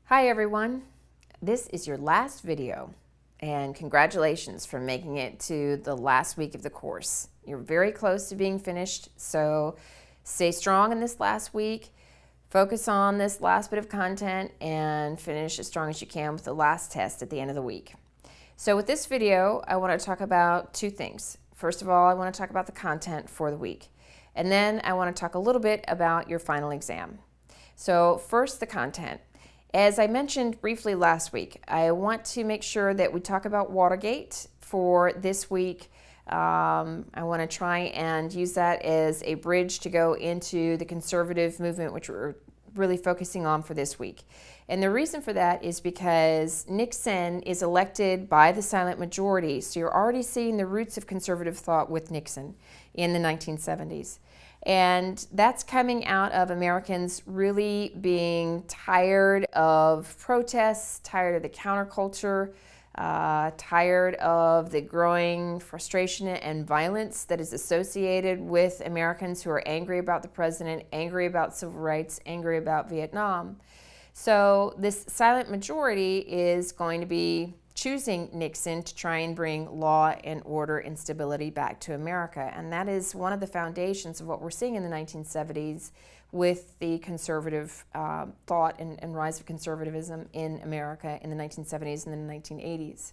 Hi everyone, this is your last video and congratulations for making it to the last week of the course. You're very close to being finished, so stay strong in this last week, focus on this last bit of content and finish as strong as you can with the last test at the end of the week. So with this video, I want to talk about two things. First of all, I want to talk about the content for the week, and then I want to talk a little bit about your final exam. So first, the content. As I mentioned briefly last week, I want to make sure that we talk about Watergate for this week. I want to try and use that as a bridge to go into the conservative movement, which we're really focusing on for this week. And the reason for that is because Nixon is elected by the silent majority, so you're already seeing the roots of conservative thought with Nixon in the 1970s. And that's coming out of Americans really being tired of protests, tired of the counterculture, tired of the growing frustration and violence that is associated with Americans who are angry about the president, angry about civil rights, angry about Vietnam. So this silent majority is going to be choosing Nixon to try and bring law and order and stability back to America. And that is one of the foundations of what we're seeing in the 1970s with the conservative thought and rise of conservatism in America in the 1970s and the 1980s.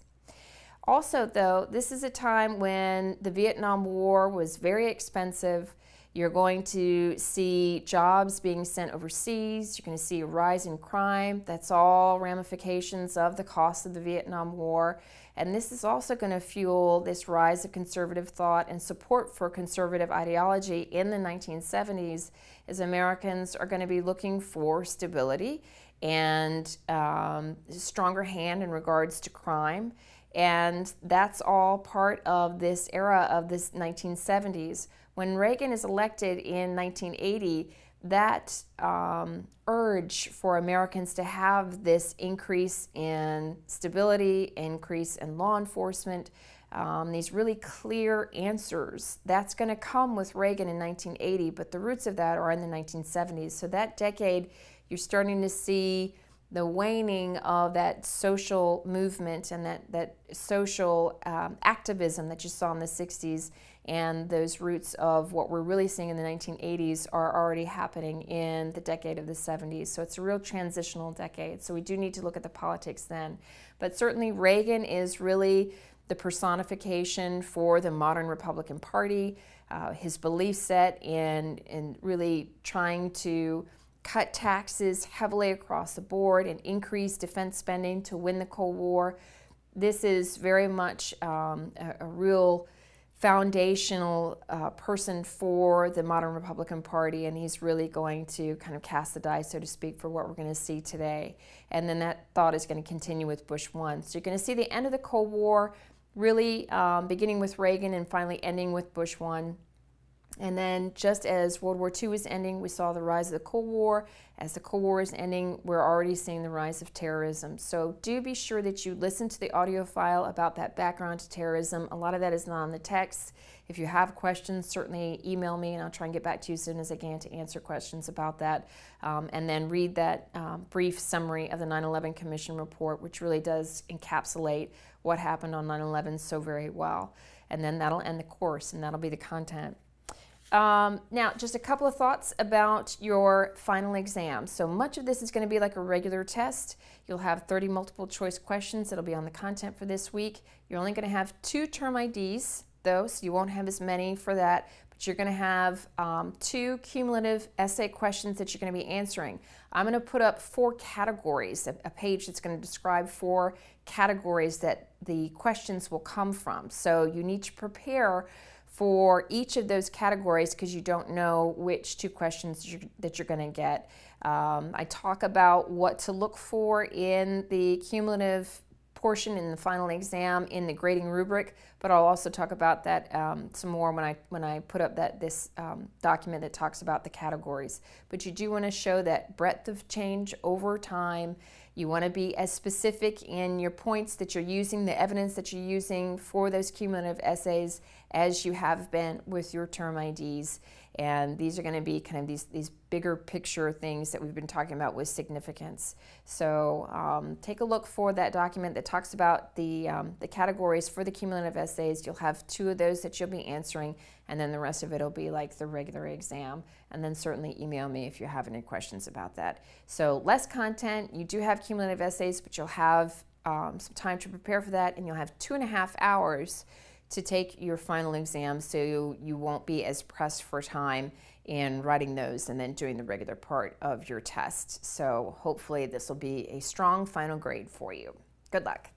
Also, though, this is a time when the Vietnam War was very expensive. You're going to see jobs being sent overseas. You're going to see a rise in crime. That's all ramifications of the cost of the Vietnam War. And this is also going to fuel this rise of conservative thought and support for conservative ideology in the 1970s, as Americans are going to be looking for stability and stronger hand in regards to crime. And that's all part of this era of this 1970s. When Reagan is elected in 1980, that urge for Americans to have this increase in stability, increase in law enforcement, these really clear answers, that's going to come with Reagan in 1980, but the roots of that are in the 1970s. So that decade, you're starting to see the waning of that social movement and that social activism that you saw in the 60s, and those roots of what we're really seeing in the 1980s are already happening in the decade of the 70s. So it's a real transitional decade. So we do need to look at the politics then. But certainly Reagan is really the personification for the modern Republican Party, his belief set in really trying to cut taxes heavily across the board and increase defense spending to win the Cold War. This is very much a real foundational person for the modern Republican Party, and he's really going to kind of cast the die, so to speak, for what we're going to see today. And then that thought is going to continue with Bush 1. So you're going to see the end of the Cold War really beginning with Reagan and finally ending with Bush 1. And then just as World War II is ending, we saw the rise of the Cold War. As the Cold War is ending, we're already seeing the rise of terrorism. So do be sure that you listen to the audio file about that background to terrorism. A lot of that is not on the text. If you have questions, certainly email me and I'll try and get back to you as soon as I can to answer questions about that. And then read that brief summary of the 9/11 Commission report, which really does encapsulate what happened on 9/11 so very well. And then that'll end the course and that'll be the content. Now, just a couple of thoughts about your final exam. So much of this is going to be like a regular test. You'll have 30 multiple choice questions that'll be on the content for this week. You're only going to have 2 term IDs, though, so you won't have as many for that. But you're going to have 2 cumulative essay questions that you're going to be answering. I'm going to put up 4 categories, a page that's going to describe 4 categories that the questions will come from. So you need to prepare for each of those categories because you don't know which 2 questions that you're going to get. I talk about what to look for in the cumulative portion in the final exam in the grading rubric, but I'll also talk about that some more when I put up this document that talks about the categories. But you do want to show that breadth of change over time. You want to be as specific in your points that you're using, the evidence that you're using for those cumulative essays as you have been with your term IDs. And these are going to be kind of these bigger picture things that we've been talking about with significance. So take a look for that document that talks about the categories for the cumulative essays. You'll have 2 of those that you'll be answering, and then the rest of it will be like the regular exam. And then certainly email me if you have any questions about that. So less content. You do have cumulative essays, but you'll have some time to prepare for that, and you'll have 2.5 hours to take your final exam, so you won't be as pressed for time in writing those and then doing the regular part of your test. So hopefully this will be a strong final grade for you. Good luck.